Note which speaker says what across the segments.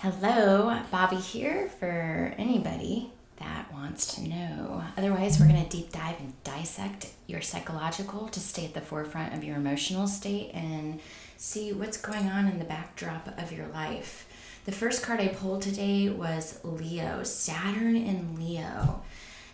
Speaker 1: Hello, Bobby here for anybody that wants to know. Otherwise, we're going to deep dive and dissect your psychological to stay at the forefront of your emotional state and see what's going on in the backdrop of your life. The first card I pulled today was Leo, Saturn in Leo.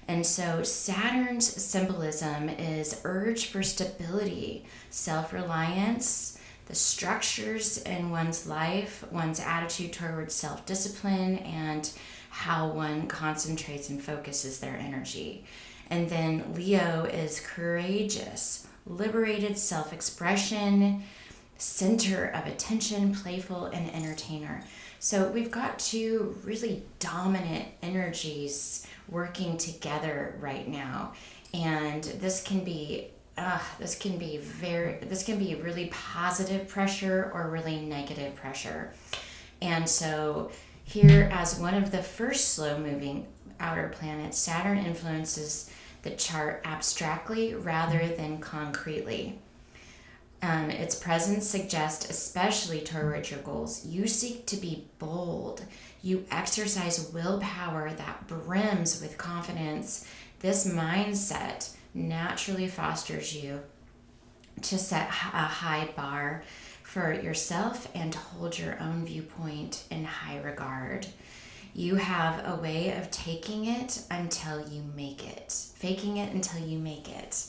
Speaker 1: And so Saturn's symbolism is urge for stability, self-reliance, the structures in one's life, one's attitude towards self-discipline, and how one concentrates and focuses their energy. And then Leo is courageous, liberated self-expression, center of attention, playful, and entertainer. So we've got two really dominant energies working together right now. And this can be really positive pressure or really negative pressure. And so here, as one of the first slow moving outer planets, Saturn influences the chart abstractly rather than concretely. Its presence suggests, especially towards your goals, you seek to be bold. You exercise willpower that brims with confidence. This mindset naturally fosters you to set a high bar for yourself and to hold your own viewpoint in high regard. You have a way of taking it until you make it, faking it until you make it,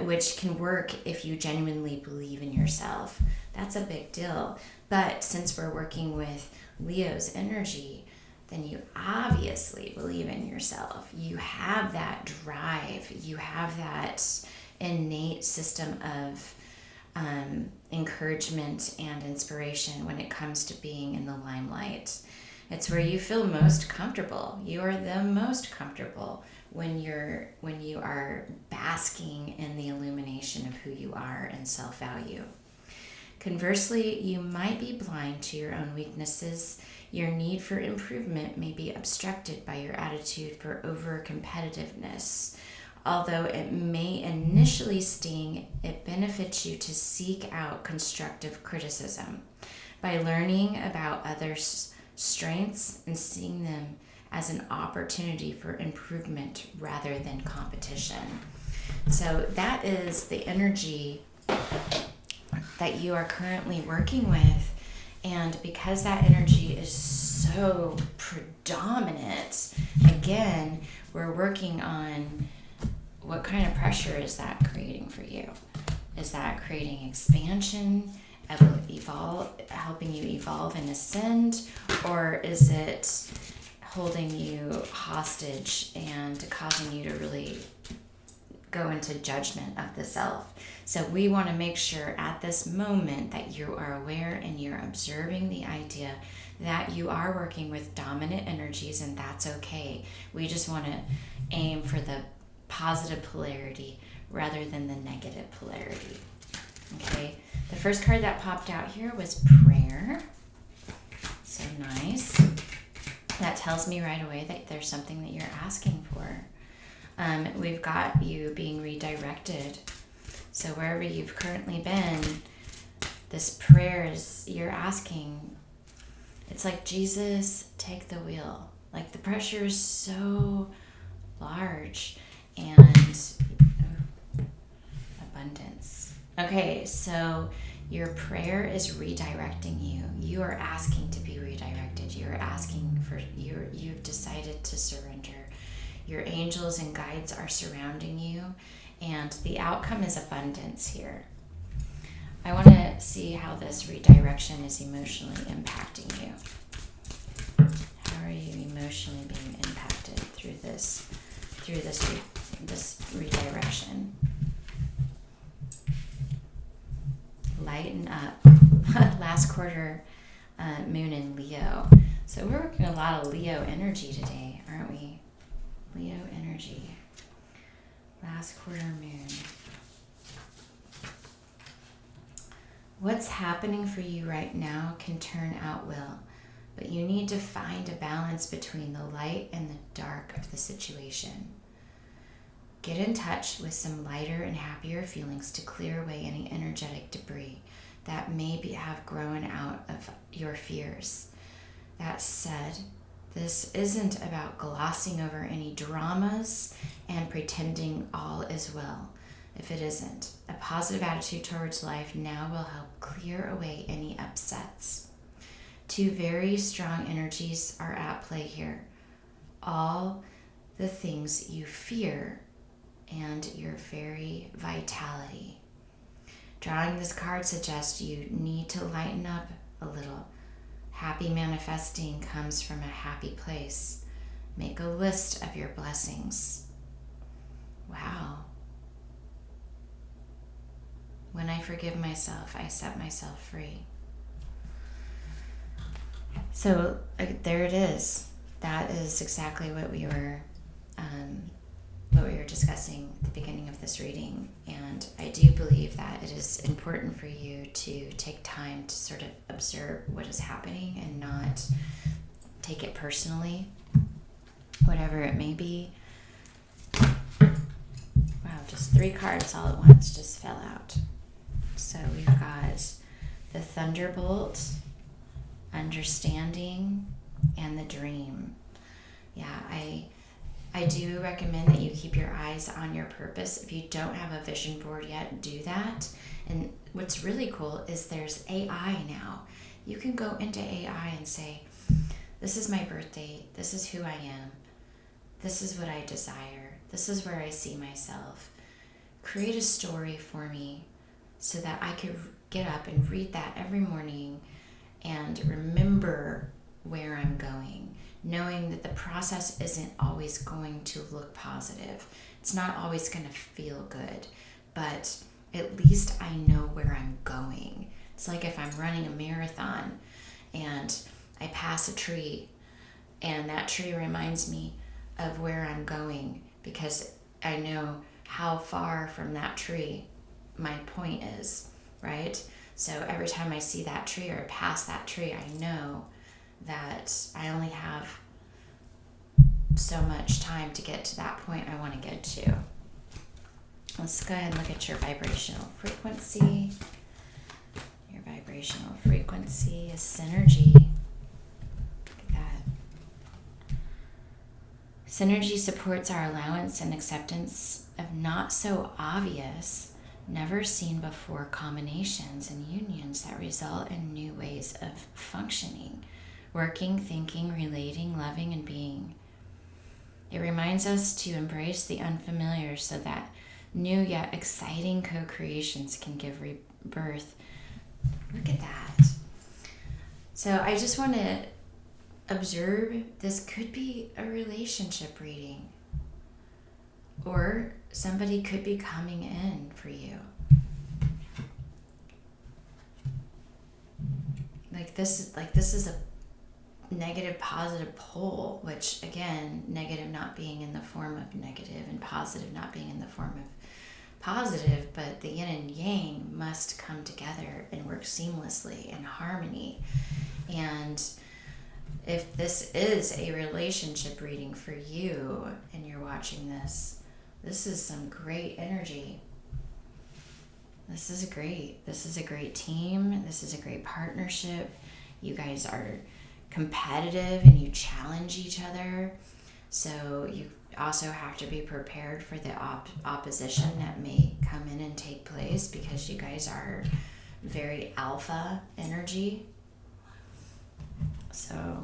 Speaker 1: which can work if you genuinely believe in yourself. That's a big deal. But since we're working with Leo's energy, then you obviously believe in yourself. You have that drive. You have that innate system of encouragement and inspiration when it comes to being in the limelight. It's where you feel most comfortable. You are the most comfortable when you are basking in the illumination of who you are and self-value. Conversely, you might be blind to your own weaknesses. Your need for improvement may be obstructed by your attitude for over-competitiveness. Although it may initially sting, it benefits you to seek out constructive criticism by learning about others' strengths and seeing them as an opportunity for improvement rather than competition. So that is the energy that you are currently working with. And because that energy is so predominant, again, we're working on what kind of pressure is that creating for you? Is that creating expansion, helping you evolve and ascend? Or is it holding you hostage and causing you to really go into judgment of the self? So we want to make sure at this moment that you are aware and you're observing the idea that you are working with dominant energies, and that's okay. We just want to aim for the positive polarity rather than the negative polarity. Okay, the first card that popped out here was prayer. So nice. That tells me right away that there's something that you're asking for. We've got you being redirected. So wherever you've currently been, this prayer is, you're asking, it's like, Jesus, take the wheel. Like the pressure is so large and abundance. Okay, so your prayer is redirecting you. You are asking to be redirected. You're asking for, you've decided to surrender. Your angels and guides are surrounding you, and the outcome is abundance here. I want to see how this redirection is emotionally impacting you. How are you emotionally being impacted through this redirection? Lighten up. Last quarter moon in Leo. So we're working a lot of Leo energy today, aren't we? Leo energy. Last quarter moon. What's happening for you right now can turn out well, but you need to find a balance between the light and the dark of the situation. Get in touch with some lighter and happier feelings to clear away any energetic debris that may have grown out of your fears. That said, this isn't about glossing over any dramas and pretending all is well. If it isn't, a positive attitude towards life now will help clear away any upsets. Two very strong energies are at play here. All the things you fear and your very vitality. Drawing this card suggests you need to lighten up a little. Happy manifesting comes from a happy place. Make a list of your blessings. Wow. When I forgive myself, I set myself free. So there it is. That is exactly what we were discussing at the beginning of this reading. And I do believe that it is important for you to take time to sort of observe what is happening and not take it personally, whatever it may be. Wow, just 3 cards all at once just fell out. So we've got the thunderbolt, understanding, and the dream. Yeah, I do recommend that you keep your eyes on your purpose. If you don't have a vision board yet, do that. And what's really cool is there's AI now. You can go into AI and say, this is my birthday, this is who I am, this is what I desire, this is where I see myself. Create a story for me so that I could get up and read that every morning and remember where I'm going, knowing that the process isn't always going to look positive. It's not always going to feel good, but at least I know where I'm going. It's like if I'm running a marathon and I pass a tree and that tree reminds me of where I'm going because I know how far from that tree my point is, right? So every time I see that tree or pass that tree, I know that I only have so much time to get to that point I want to get to. Let's go ahead and look at your vibrational frequency. Your vibrational frequency is synergy. Look at that. Synergy supports our allowance and acceptance of not so obvious, never seen before combinations and unions that result in new ways of functioning, working, thinking, relating, loving, and being. It reminds us to embrace the unfamiliar so that new yet exciting co-creations can give rebirth. Look at that. So I just want to observe, this could be a relationship reading, or somebody could be coming in for you. This is a negative positive pole, which again, negative not being in the form of negative and positive not being in the form of positive, but the yin and yang must come together and work seamlessly in harmony. And if this is a relationship reading for you and you're watching this is some great energy. This is a great team. This is a great partnership. You guys are competitive and you challenge each other. So you also have to be prepared for the opposition that may come in and take place, because you guys are very alpha energy. So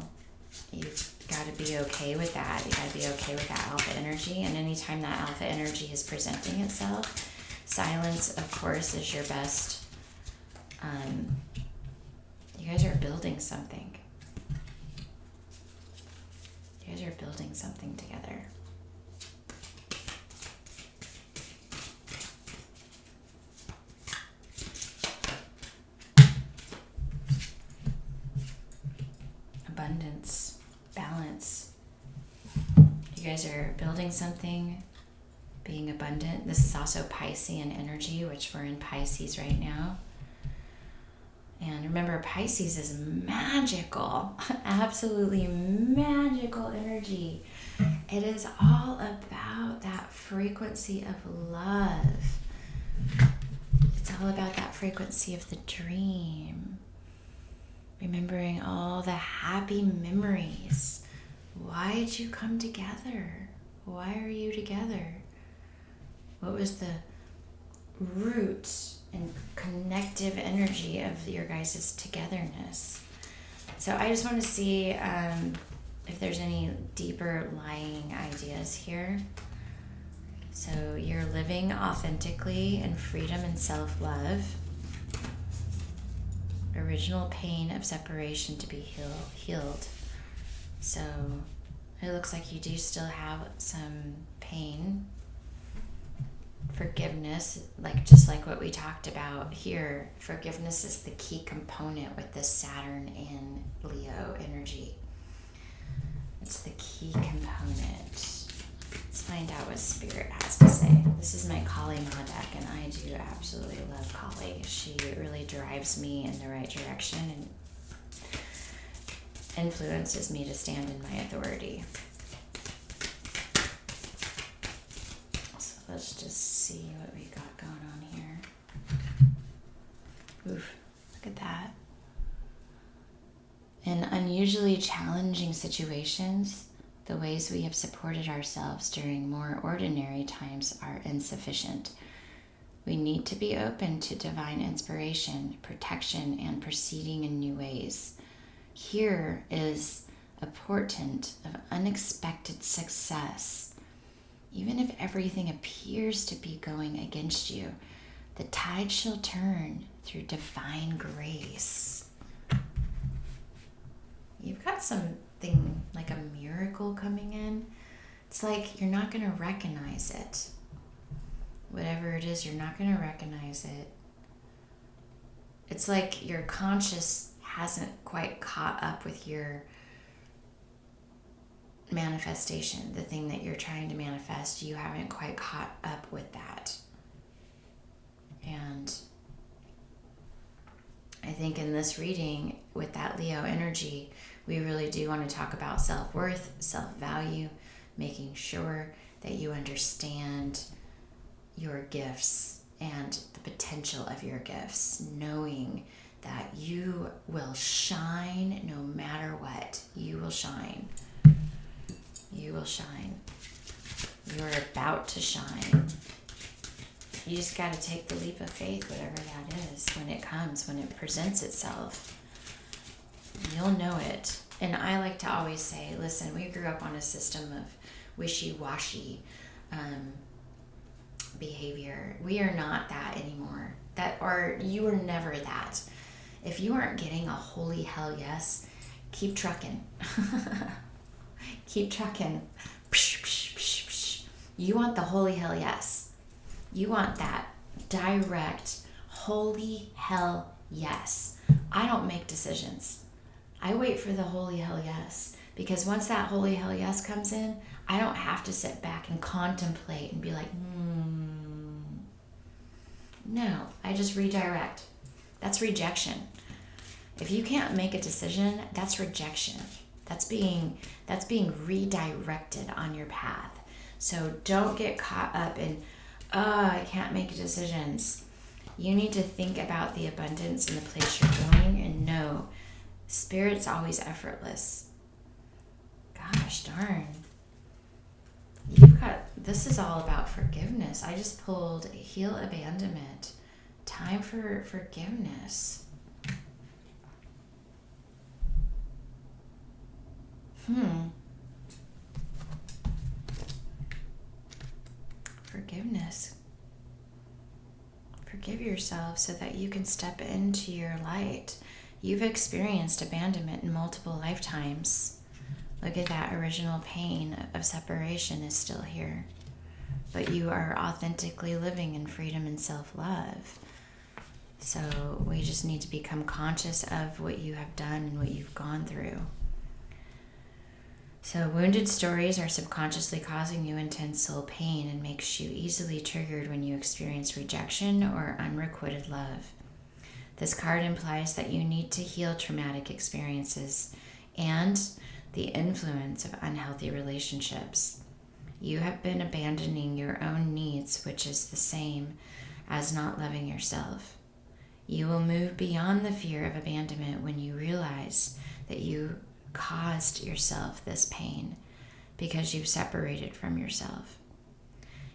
Speaker 1: you've got to be okay with that. You got to be okay with that alpha energy. And anytime that alpha energy is presenting itself, silence, of course, is your best. You guys are building something. You guys are building something together. Abundance, balance. You guys are building something, being abundant. This is also Piscean energy, which we're in Pisces right now. And remember, Pisces is magical, absolutely magical energy. It is all about that frequency of love. It's all about that frequency of the dream. Remembering all the happy memories. Why did you come together? Why are you together? What was the root and connective energy of your guys' togetherness? So I just want to see if there's any deeper lying ideas here. So you're living authentically in freedom and self-love. Original pain of separation to be healed. So it looks like you do still have some pain. Forgiveness, just like what we talked about here, forgiveness is the key component with this Saturn in Leo energy. It's the key component. Let's find out what Spirit has to say. This is my Kali Ma deck, and I do absolutely love Kali. She really drives me in the right direction and influences me to stand in my authority. So let's just see what we got going on here. Oof, look at that. In unusually challenging situations, the ways we have supported ourselves during more ordinary times are insufficient. We need to be open to divine inspiration, protection, and proceeding in new ways. Here is a portent of unexpected success. Even if everything appears to be going against you, the tide shall turn through divine grace. You've got something like a miracle coming in. It's like you're not going to recognize it. Whatever it is, you're not going to recognize it. It's like your conscious hasn't quite caught up with your manifestation, the thing that you're trying to manifest. You haven't quite caught up with that. And I think in this reading, with that Leo energy, we really do want to talk about self-worth, self-value, making sure that you understand your gifts and the potential of your gifts, knowing that you will shine no matter what. You will shine. You will shine. You're about to shine. You just got to take the leap of faith, whatever that is, when it comes, when it presents itself. You'll know it. And I like to always say, listen, we grew up on a system of wishy-washy behavior. We are not that anymore. Or you were never that. If you aren't getting a holy hell yes, keep trucking. Keep trucking. You want the holy hell yes. You want that direct holy hell yes. I don't make decisions. I wait for the holy hell yes, because once that holy hell yes comes in, I don't have to sit back and contemplate and be like, No, I just redirect. That's rejection. If you can't make a decision, that's rejection. That's being redirected on your path. So don't get caught up in, I can't make decisions. You need to think about the abundance and the place you're going and know Spirit's always effortless. Gosh darn. This is all about forgiveness. I just pulled heal abandonment. Time for forgiveness. Forgiveness. Forgive yourself so that you can step into your light. You've experienced abandonment in multiple lifetimes. Look at that original pain of separation is still here. But you are authentically living in freedom and self-love. So we just need to become conscious of what you have done and what you've gone through. So wounded stories are subconsciously causing you intense soul pain and makes you easily triggered when you experience rejection or unrequited love. This card implies that you need to heal traumatic experiences and the influence of unhealthy relationships. You have been abandoning your own needs, which is the same as not loving yourself. You will move beyond the fear of abandonment when you realize that you caused yourself this pain because you've separated from yourself.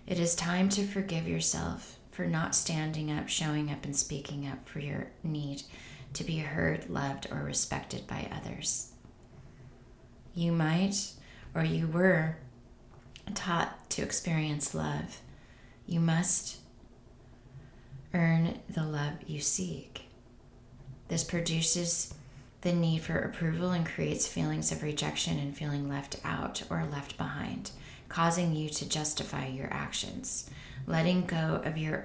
Speaker 1: It is time to forgive yourself for not standing up, showing up, and speaking up for your need to be heard, loved, or respected by others. You might, or you were, taught to experience love. You must earn the love you seek. This produces the need for approval and creates feelings of rejection and feeling left out or left behind, causing you to justify your actions. Letting go of your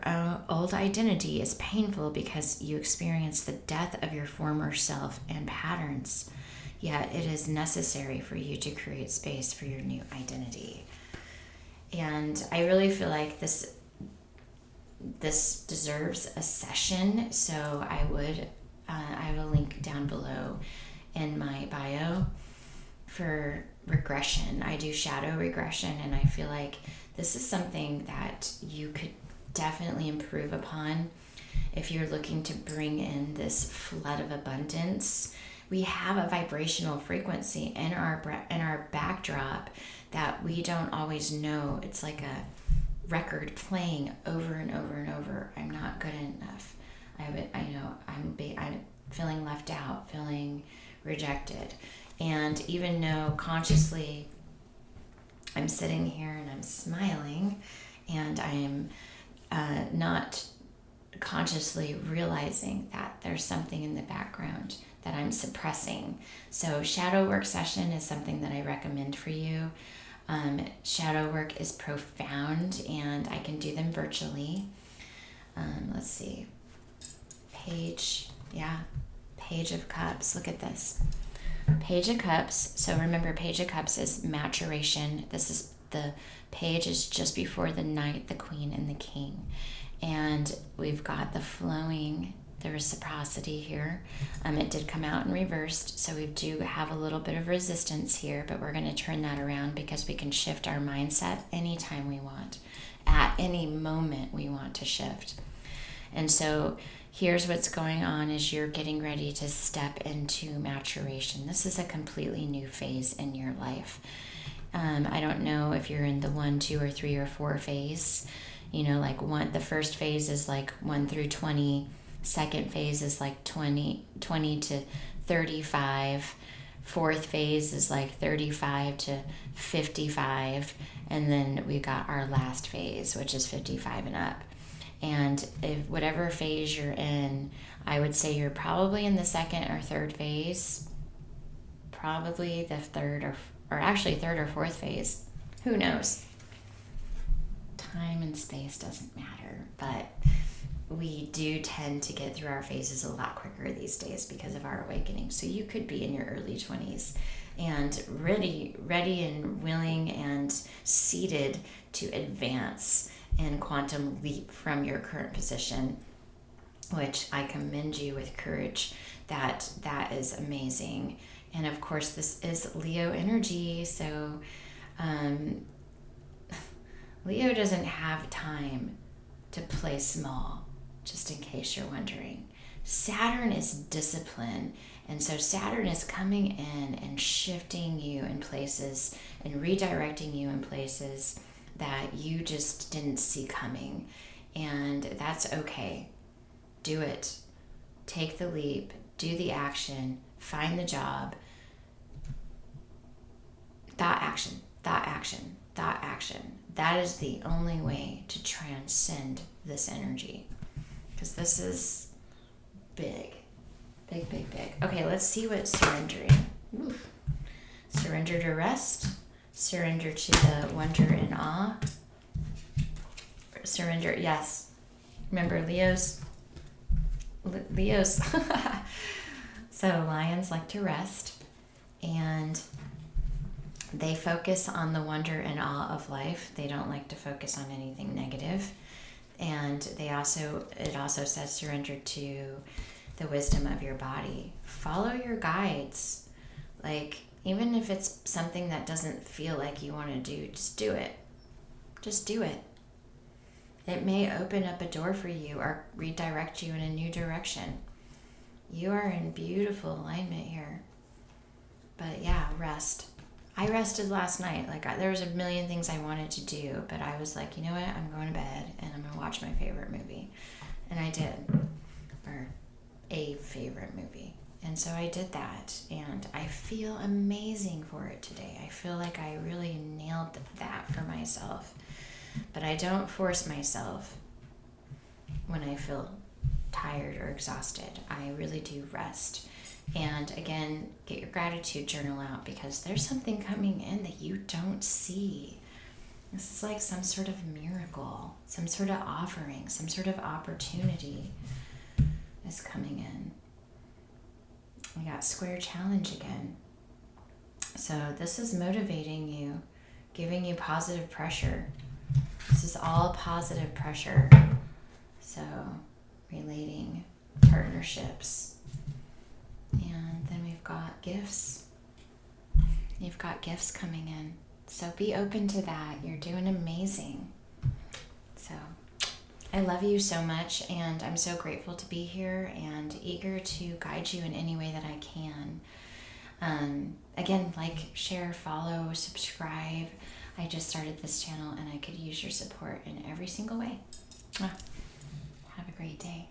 Speaker 1: old identity is painful because you experience the death of your former self and patterns, yet it is necessary for you to create space for your new identity. And I really feel like this deserves a session, so I have a link down below in my bio for regression. I do shadow regression, and I feel like this is something that you could definitely improve upon if you're looking to bring in this flood of abundance. We have a vibrational frequency in our backdrop that we don't always know. It's like a record playing over and over and over. I'm not good enough. I know I'm feeling left out, feeling rejected. And even though consciously I'm sitting here and I'm smiling and I am not consciously realizing that there's something in the background that I'm suppressing. So shadow work session is something that I recommend for you. Shadow work is profound, and I can do them virtually. Let's see. Page of Cups. Look at this. Page of Cups. So remember, Page of Cups is maturation. The page is just before the Knight, the Queen, and the King. And we've got the flowing, the reciprocity here. It did come out in reversed, so we do have a little bit of resistance here, but we're going to turn that around because we can shift our mindset anytime we want, at any moment we want to shift. And so here's what's going on as you're getting ready to step into maturation. This is a completely new phase in your life. I don't know if you're in the 1, 2, or 3, or 4 phase. Like the first phase is like 1 through 20. Second phase is like 20 to 35. Fourth phase is like 35 to 55. And then we got our last phase, which is 55 and up. And if whatever phase you're in, I would say you're probably in the second or third phase, probably the third or actually third or fourth phase. Who knows? Time and space doesn't matter, but we do tend to get through our phases a lot quicker these days because of our awakening. So you could be in your early 20s and ready and willing and seated to advance and quantum leap from your current position, which I commend you with courage. That is amazing. And of course, this is Leo energy, so Leo doesn't have time to play small, just in case you're wondering. Saturn is discipline, and so Saturn is coming in and shifting you in places and redirecting you in places that you just didn't see coming, and that's okay. Do it. Take the leap. Do the action. Find the job. Thought action. Thought action. Thought action. That is the only way to transcend this energy, because this is big. Big, big, big. Okay, let's see what surrendering. Oof. Surrender to rest. Surrender to the wonder and awe. Surrender, yes. Remember, Leos. So lions like to rest, and they focus on the wonder and awe of life. They don't like to focus on anything negative. And it also says surrender to the wisdom of your body. Follow your guides. Like, even if it's something that doesn't feel like you want to do, just do it. Just do it. It may open up a door for you or redirect you in a new direction. You are in beautiful alignment here. But yeah, rest. I rested last night. Like there was a million things I wanted to do, but I was like, you know what? I'm going to bed and I'm going to watch my favorite movie. And I did. Or a favorite movie. And so I did that, and I feel amazing for it today. I feel like I really nailed that for myself. But I don't force myself when I feel tired or exhausted. I really do rest. And again, get your gratitude journal out, because there's something coming in that you don't see. This is like some sort of miracle, some sort of offering, some sort of opportunity is coming in. We got square challenge again. So this is motivating you, giving you positive pressure. This is all positive pressure. So relating, partnerships. And then we've got gifts. You've got gifts coming in. So be open to that. You're doing amazing. So I love you so much, and I'm so grateful to be here and eager to guide you in any way that I can. Again, like, share, follow, subscribe. I just started this channel and I could use your support in every single way. Have a great day.